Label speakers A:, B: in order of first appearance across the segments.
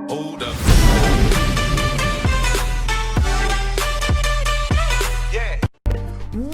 A: Hold up. Yeah.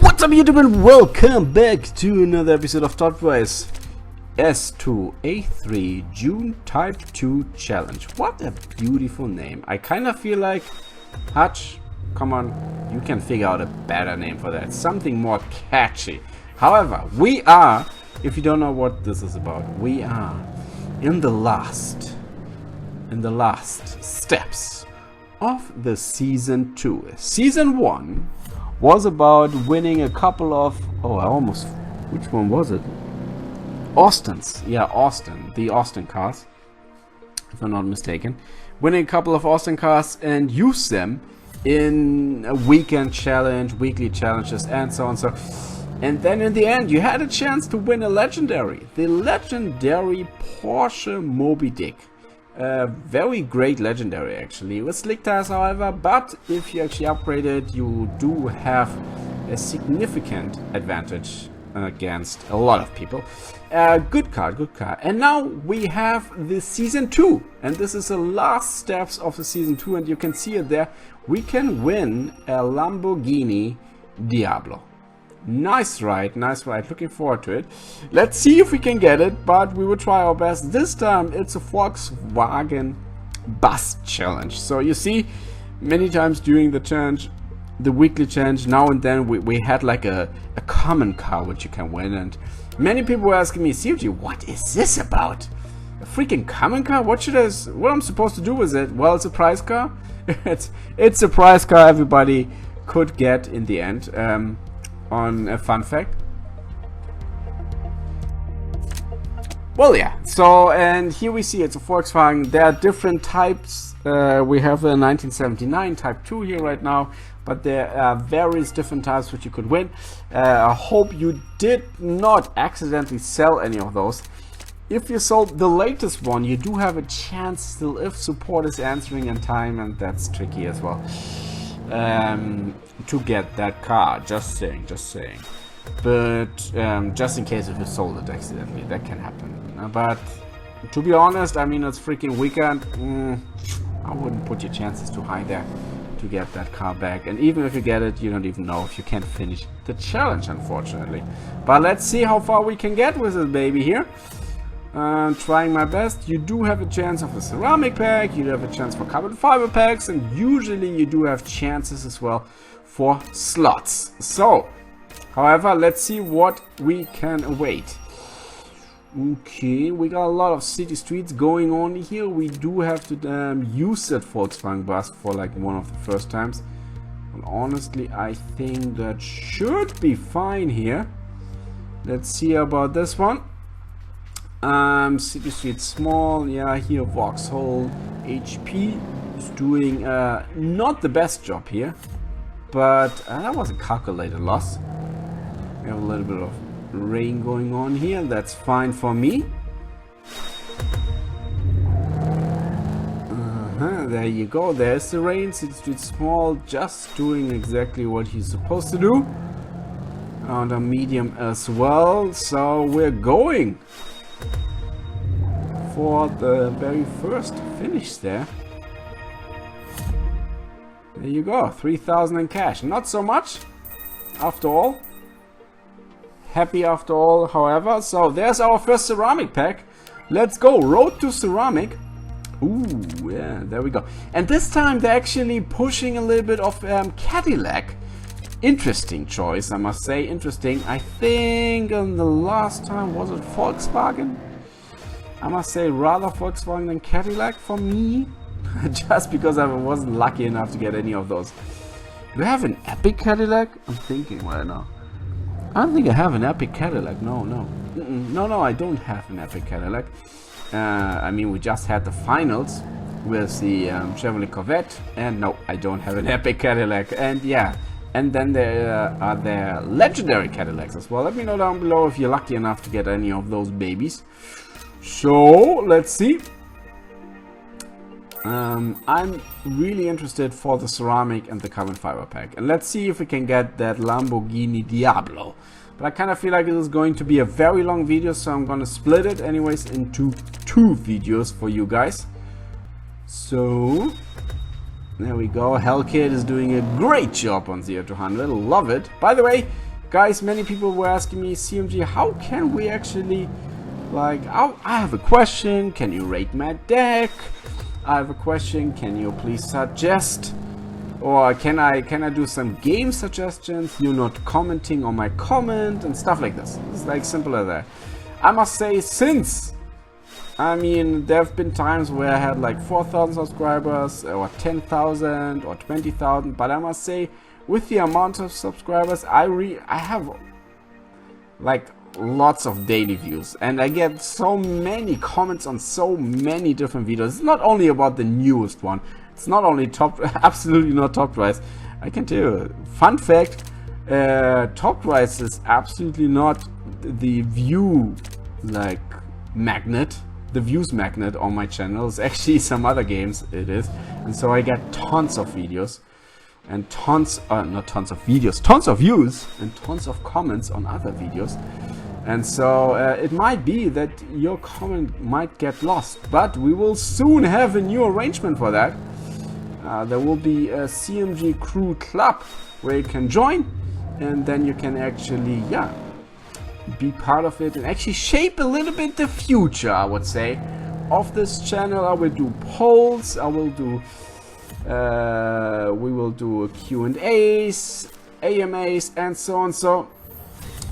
B: What's up YouTube and welcome back to another episode of Top Race S2A3 June Type 2 Challenge. What a beautiful name. I kind of feel like, Hutch, come on, you can figure out a better name for that. Something more catchy. However, we are, if you don't know what this is about, we are in the last steps of the Season 2. Season 1 was about winning a couple of, which one was it? Austin's, yeah, Austin, the Austin cars, if I'm not mistaken. Winning a couple of Austin cars and use them in a weekend challenge, weekly challenges, and so on. And then in the end, you had a chance to win a legendary, the legendary Porsche Moby Dick. Very great legendary actually, with slick tires however, but if you actually upgrade it, you do have a significant advantage against a lot of people. Good car. And now we have the Season 2, and this is the last steps of the Season 2, and you can see it there. We can win a Lamborghini Diablo. Nice ride, looking forward to it. Let's see if we can get it, but we will try our best. This time it's a Volkswagen bus challenge. So you see, many times during the challenge, the weekly challenge, now and then we had like a common car which you can win, and many people were asking me, seriously, what is this about? A freaking common car? What I'm supposed to do with it? Well, it's a prize car. it's a prize car everybody could get in the end. On a fun fact. Well, yeah, so, and here we see it's a Volkswagen. There are different types. We have a 1979 Type 2 here right now, but there are various different types which you could win. I hope you did not accidentally sell any of those. If you sold the latest one, you do have a chance still if support is answering in time, and that's tricky as well. To get that car, just saying, but just in case if you sold it accidentally, that can happen. But to be honest, I mean, it's freaking weekend. I wouldn't put your chances too high there to get that car back, and even if you get it, you don't even know if you can finish the challenge, unfortunately. But let's see how far we can get with this baby here. Trying my best. You do have a chance of a ceramic pack, you do have a chance for carbon fiber packs, and usually you do have chances as well for slots. So, however, let's see what we can await. Okay, we got a lot of city streets going on here. We do have to use that Volkswagen bus for like one of the first times. Well, honestly, I think that should be fine here. Let's see about this one. City street small, yeah, here Vauxhall HP is doing not the best job here, but that was a calculated loss. We have a little bit of rain going on here, that's fine for me. There you go, there's the rain. City street small, just doing exactly what he's supposed to do. On a medium as well, so we're going for the very first finish there. There you go, 3,000 in cash. Not so much after all. Happy after all, however. So there's our first ceramic pack. Let's go, road to ceramic. Ooh, yeah, there we go. And this time they're actually pushing a little bit of Cadillac. Interesting choice, I must say, interesting. I think on the last time, was it Volkswagen? I must say rather Volkswagen than Cadillac for me. Just because I wasn't lucky enough to get any of those. Do I have an epic Cadillac? I'm thinking right now. I don't think I have an epic Cadillac. No, I don't have an epic Cadillac. I mean, we just had the finals with the Chevrolet Corvette. And no, I don't have an epic Cadillac. And yeah, and then there are their legendary Cadillacs as well. Let me know down below if you're lucky enough to get any of those babies. So, let's see. I'm really interested for the ceramic and the carbon fiber pack. And let's see if we can get that Lamborghini Diablo. But I kind of feel like it is going to be a very long video, so I'm going to split it anyways into 2 videos for you guys. So there we go. Hellkid is doing a great job on 0 to 100. Love it. By the way, guys, many people were asking me, CMG, how can we actually, like, I have a question. Can you rate my deck? I have a question. Can you please suggest, or can I do some game suggestions? You're not commenting on my comment and stuff like this. It's like simple as that. I must say, since, I mean, there have been times where I had like 4,000 subscribers or 10,000 or 20,000, but I must say, with the amount of subscribers, I have like lots of daily views, and I get so many comments on so many different videos. It's not only about the newest one. It's not only top, absolutely not top price. I can tell you, fun fact, top price is absolutely not the view like magnet, the views magnet on my channel. It's actually some other games it is, and so I get tons of videos and tons, not tons of videos, tons of views and tons of comments on other videos. And so it might be that your comment might get lost, but we will soon have a new arrangement for that. There will be a CMG Crew Club where you can join, and then you can actually, yeah, be part of it and actually shape a little bit the future, I would say, of this channel. I will do polls, I will do, we will do Q&As, AMAs, and so on. So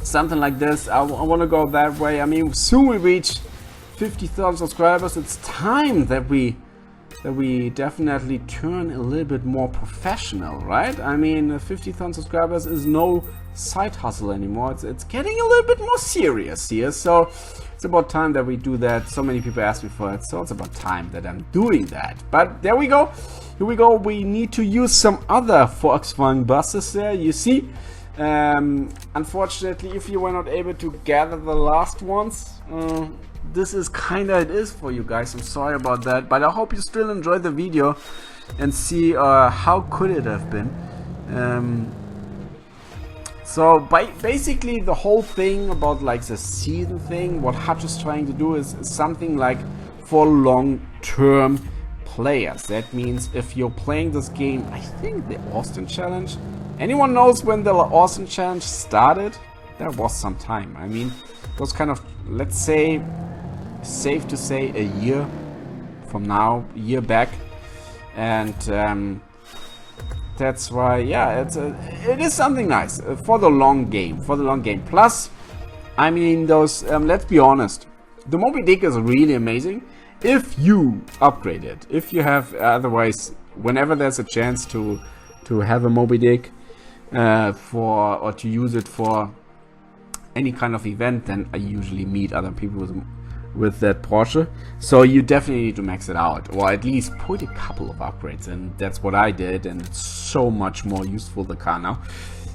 B: something like this. I want to go that way. I mean, soon we reach 50,000 subscribers. It's time that we definitely turn a little bit more professional, right? I mean, 50,000 subscribers is no side hustle anymore. It's getting a little bit more serious here. So it's about time that we do that. So many people ask me for it, so it's about time that I'm doing that. But there we go. Here we go. We need to use some other Volkswagen buses there. You see, unfortunately, if you were not able to gather the last ones, this is kinda it is for you guys. I'm sorry about that, but I hope you still enjoyed the video and see how could it have been. So basically the whole thing about like the season thing, what Hutch is trying to do is something like for long-term players. That means if you're playing this game, I think the Austin Challenge, anyone knows when the Austin Challenge started? There was some time. I mean, it was kind of, let's say, safe to say a year from now, a year back. And that's why, yeah, it is something nice for the long game, Plus, I mean, those, let's be honest, the Moby Dick is really amazing if you upgrade it. If you have, otherwise, whenever there's a chance to have a Moby Dick or to use it for any kind of event, then I usually meet other people with that Porsche. So you definitely need to max it out, or at least put a couple of upgrades in. That's what I did, and it's so much more useful, the car now.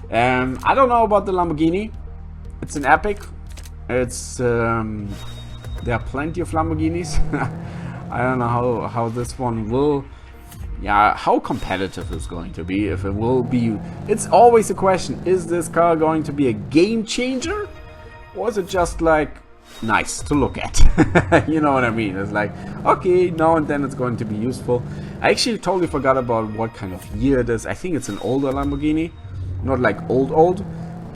B: I don't know about the Lamborghini. It's an epic. It's there are plenty of Lamborghinis. I don't know how this one will, yeah, how competitive it's going to be, if it will be. It's always a question, is this car going to be a game changer, or is it just like nice to look at? You know what I mean? It's like, okay, now and then it's going to be useful. I actually totally forgot about what kind of year it is. I think it's an older Lamborghini, not like old,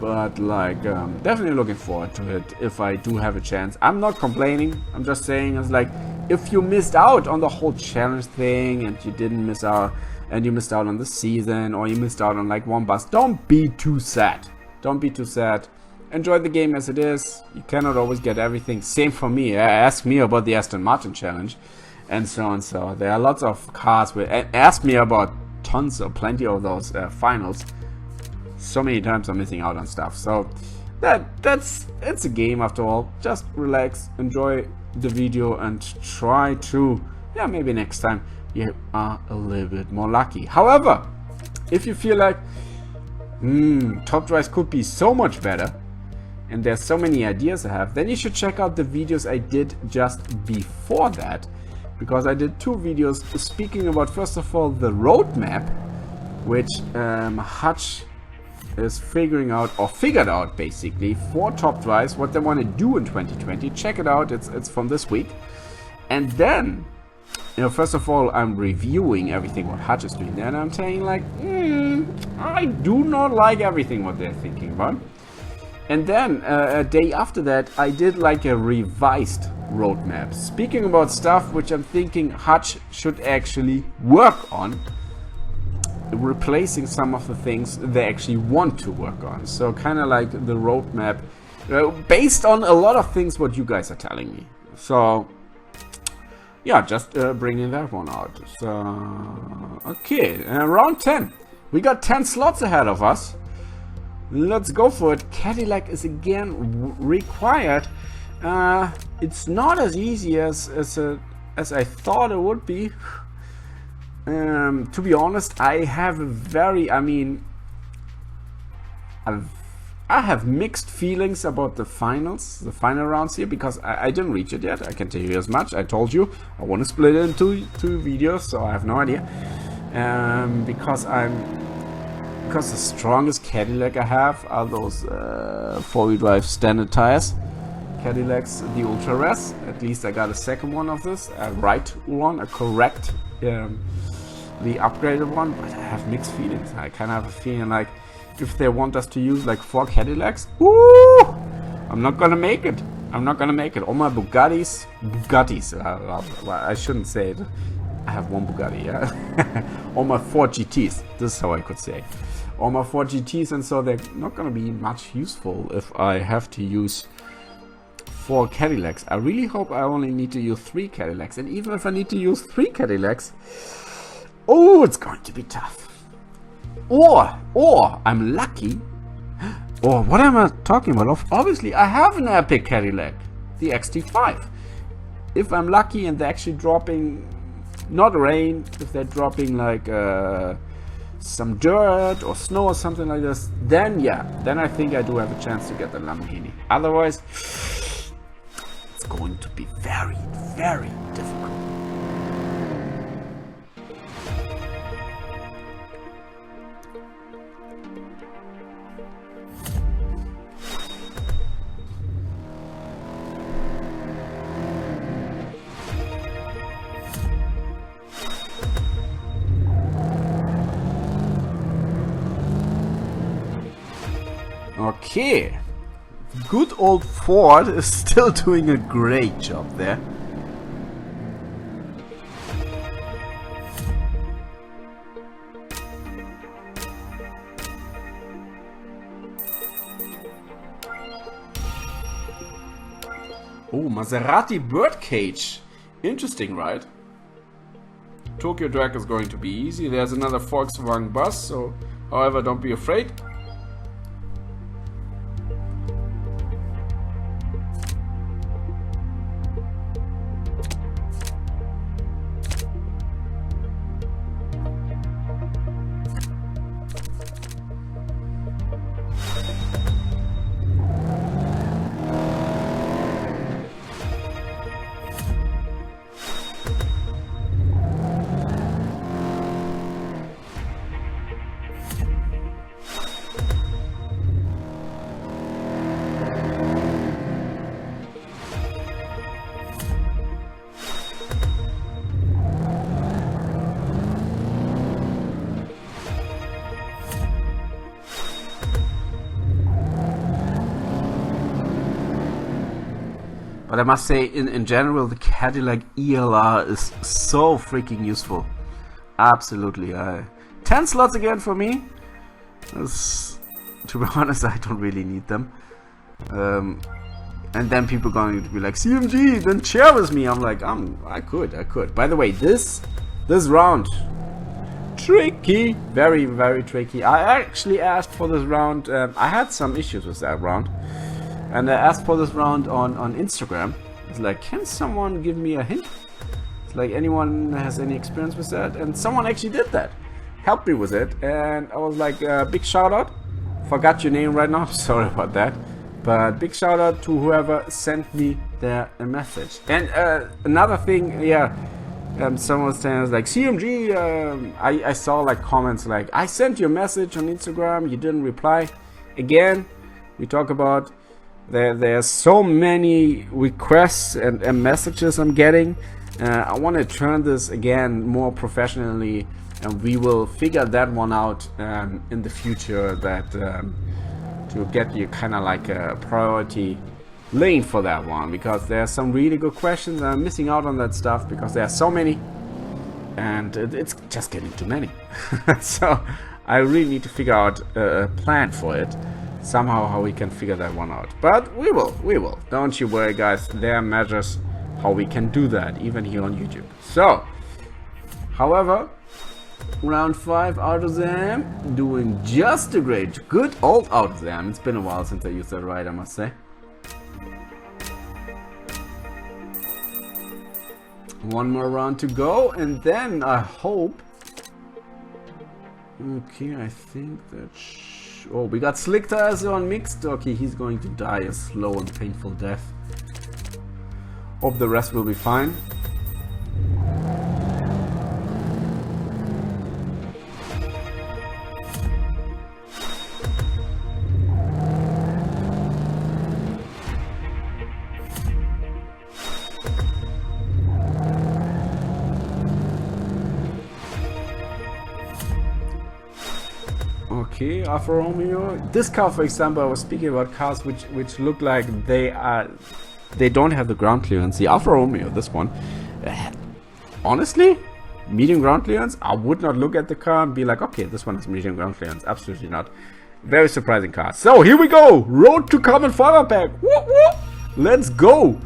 B: but like definitely looking forward to it if I do have a chance. I'm not complaining, I'm just saying, it's like, if you missed out on the whole challenge thing and you didn't miss out, and you missed out on the season, or you missed out on like one bus, don't be too sad. Don't be too sad. Enjoy the game as it is. You cannot always get everything. Same for me. Ask me about the Aston Martin challenge and so on. So there are lots of cars where, ask me about tons or plenty of those finals. So many times I'm missing out on stuff. So it's a game after all. Just relax, enjoy the video, and try to, yeah, maybe next time you are a little bit more lucky. However, if you feel like Top Drives could be so much better, and there's so many ideas I have, then you should check out the videos I did just before that, because I did two videos speaking about, first of all, the roadmap, which Hutch is figured out basically for Top Drives, what they want to do in 2020. Check it out, it's from this week. And then you know, first of all, I'm reviewing everything what Hutch is doing, and I'm saying like, I do not like everything what they're thinking about. And then a day after that, I did like a revised roadmap, speaking about stuff which I'm thinking Hutch should actually work on, replacing some of the things they actually want to work on. So kind of like the roadmap based on a lot of things what you guys are telling me. So yeah, just bringing that one out. So okay, round 10. We got 10 slots ahead of us. Let's go for it. Cadillac is again required. It's not as easy as I thought it would be. To be honest, I have a very, I have mixed feelings about the final rounds here, because I didn't reach it yet. I can tell you as much. I told you I want to split it into two videos, so I have no idea. Because the strongest Cadillac I have are those 4-wheel drive standard tires. Cadillacs, the Ultra Res. At least I got a second one of this, a right one, a correct, the upgraded one. But I have mixed feelings. I kind of have a feeling like if they want us to use like 4 Cadillacs, woo, I'm not gonna make it. I'm not gonna make it. All my Bugattis. Well, I shouldn't say it. I have one Bugatti, yeah. All my 4 GTs. This is how I could say. All my 4 GTs, and so they're not gonna be much useful if I have to use 4 Cadillacs. I really hope I only need to use 3 Cadillacs, and even if I need to use 3 Cadillacs, oh, it's going to be tough. Or I'm lucky. Or what am I talking about? Obviously, I have an epic Cadillac, the XT5. If I'm lucky and they're actually dropping, not rain, if they're dropping like some dirt or snow or something like this, then yeah, then I think I do have a chance to get the Lamborghini. Otherwise, it's going to be very, very difficult. Okay, good old Ford is still doing a great job there. Oh, Maserati birdcage. Interesting, right? Tokyo Drag is going to be easy. There's another Volkswagen bus, so however, don't be afraid. But I must say, in general, the Cadillac ELR is so freaking useful. Absolutely. 10 slots again for me. To be honest, I don't really need them. And then people going to be like, CMG, then share with me. I'm like, I could. By the way, this round, tricky. Very, very tricky. I actually asked for this round. I had some issues with that round. And I asked for this round on Instagram. It's like, can someone give me a hint? It's like, anyone has any experience with that? And someone actually did that. Helped me with it. And I was like, big shout out. Forgot your name right now. Sorry about that. But big shout out to whoever sent me a message. And another thing, yeah. Someone was saying, like, CMG, I saw like comments like, I sent you a message on Instagram, you didn't reply. Again, we talk about there's so many requests and messages I'm getting I want to turn this again more professionally, and we will figure that one out in the future, that to get you kind of like a priority lane for that one, because there are some really good questions. I'm missing out on that stuff because there are so many, and it's just getting too many. So I really need to figure out a plan for it somehow, how we can figure that one out. But we will. Don't you worry, guys. There are measures how we can do that, even here on YouTube. So, however, round 5 out of them, doing just a great, good old out of them. It's been a while since I used that right, I must say. One more round to go, and then I hope. Okay, I think that. Oh, we got slick tires on mixed. Okay, he's going to die a slow and painful death. Hope the rest will be fine. Okay, Alfa Romeo. This car, for example, I was speaking about cars which look like they don't have the ground clearance. The Alfa Romeo, this one, honestly, medium ground clearance. I would not look at the car and be like, okay, this one has medium ground clearance. Absolutely not. Very surprising car. So here we go. Road to carbon fiber pack. Whoop, whoop. Let's go.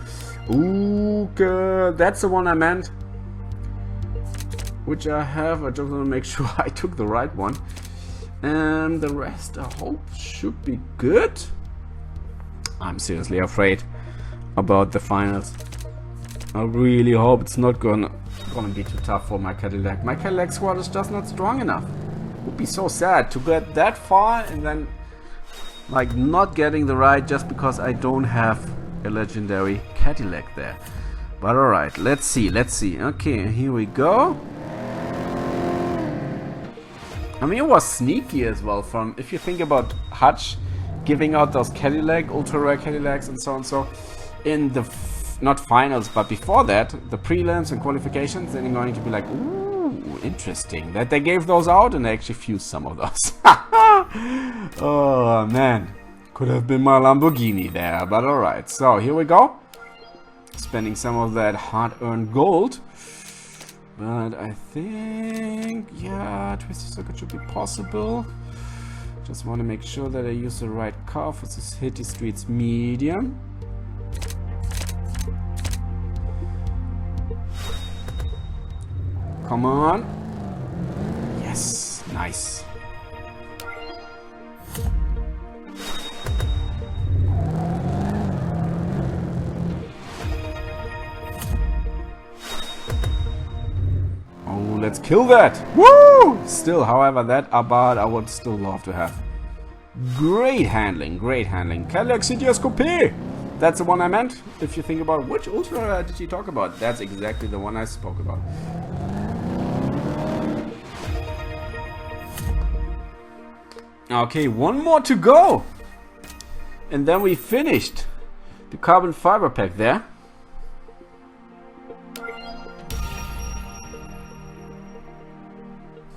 B: Ooh, that's the one I meant. Which I have. I just want to make sure I took the right one. And the rest, I hope, should be good. I'm seriously afraid about the finals. I really hope it's not gonna be too tough for my Cadillac. My Cadillac squad is just not strong enough. It would be so sad to get that far and then like not getting the ride just because I don't have a legendary Cadillac there. But alright, let's see. Okay, here we go. I mean, it was sneaky as well, from, if you think about Hutch giving out those Cadillac, ultra rare Cadillacs and so on, so in the, not finals, but before that, the prelims and qualifications, then you're going to be like, ooh, interesting, that they gave those out and they actually fused some of those. Oh, man. Could have been my Lamborghini there, but alright. So, here we go. Spending some of that hard-earned gold. But I think, yeah, twisty circuit should be possible. Just want to make sure that I use the right car for this City Streets medium. Come on. Yes, nice. Let's kill that! Woo! Still, however, that Abarth I would still love to have. Great handling, great handling. Cadillac CTS Coupe! That's the one I meant. If you think about which Ultra did you talk about, that's exactly the one I spoke about. Okay, one more to go! And then we finished the carbon fiber pack there.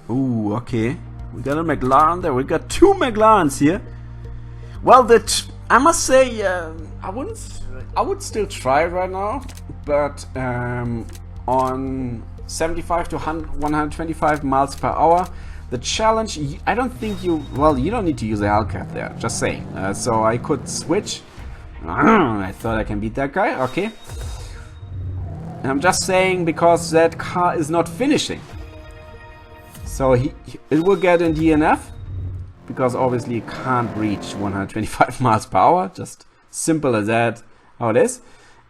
B: Ooh, okay. We got a McLaren there. We got 2 McLarens here. Well, I must say, I would still try it right now, but on 75 to 125 miles per hour, the challenge, I don't think you don't need to use a Hellcat there, just saying. So I could switch. I thought I can beat that guy, okay. And I'm just saying because that car is not finishing. So it will get in DNF, because obviously it can't reach 125 miles per hour, just simple as that, how it is.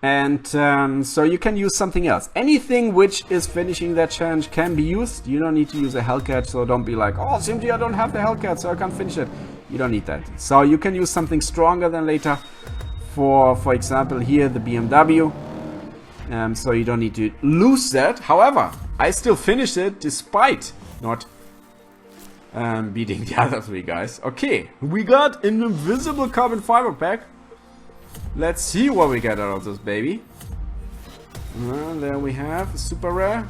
B: And so you can use something else. Anything which is finishing that challenge can be used. You don't need to use a Hellcat, so don't be like, oh, simply I don't have the Hellcat, so I can't finish it. You don't need that. So you can use something stronger than later. For example, here the BMW. So you don't need to lose that. However, I still finished it despite not beating the other 3 guys. Okay, we got an invisible carbon fiber pack. Let's see what we get out of this baby. There we have super rare,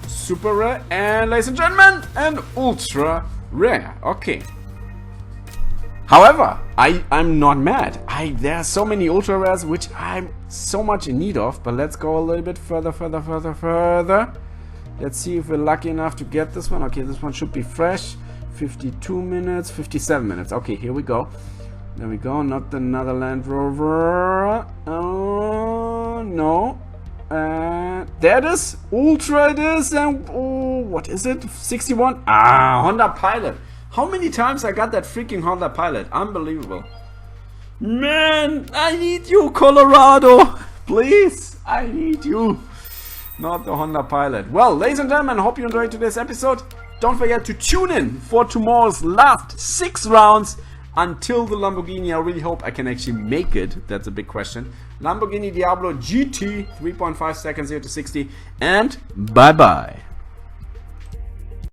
B: and ladies and gentlemen, an ultra rare. Okay. However, I'm not mad. There are so many ultra rares which I'm so much in need of. But let's go a little bit further. Let's see if we're lucky enough to get this one. Okay, this one should be fresh. 52 minutes, 57 minutes. Okay, here we go. There we go. Not another Land Rover. Oh no. There it is. Ultra it is. And oh, what is it? 61. Honda Pilot. How many times I got that freaking Honda Pilot? Unbelievable. Man, I need you, Colorado. Please, I need you. Not the Honda Pilot. Well, ladies and gentlemen, hope you enjoyed today's episode. Don't forget to tune in for tomorrow's last 6 rounds until the Lamborghini. I really hope I can actually make it. That's a big question. Lamborghini Diablo GT, 3.5 seconds 0 to 60. And bye-bye.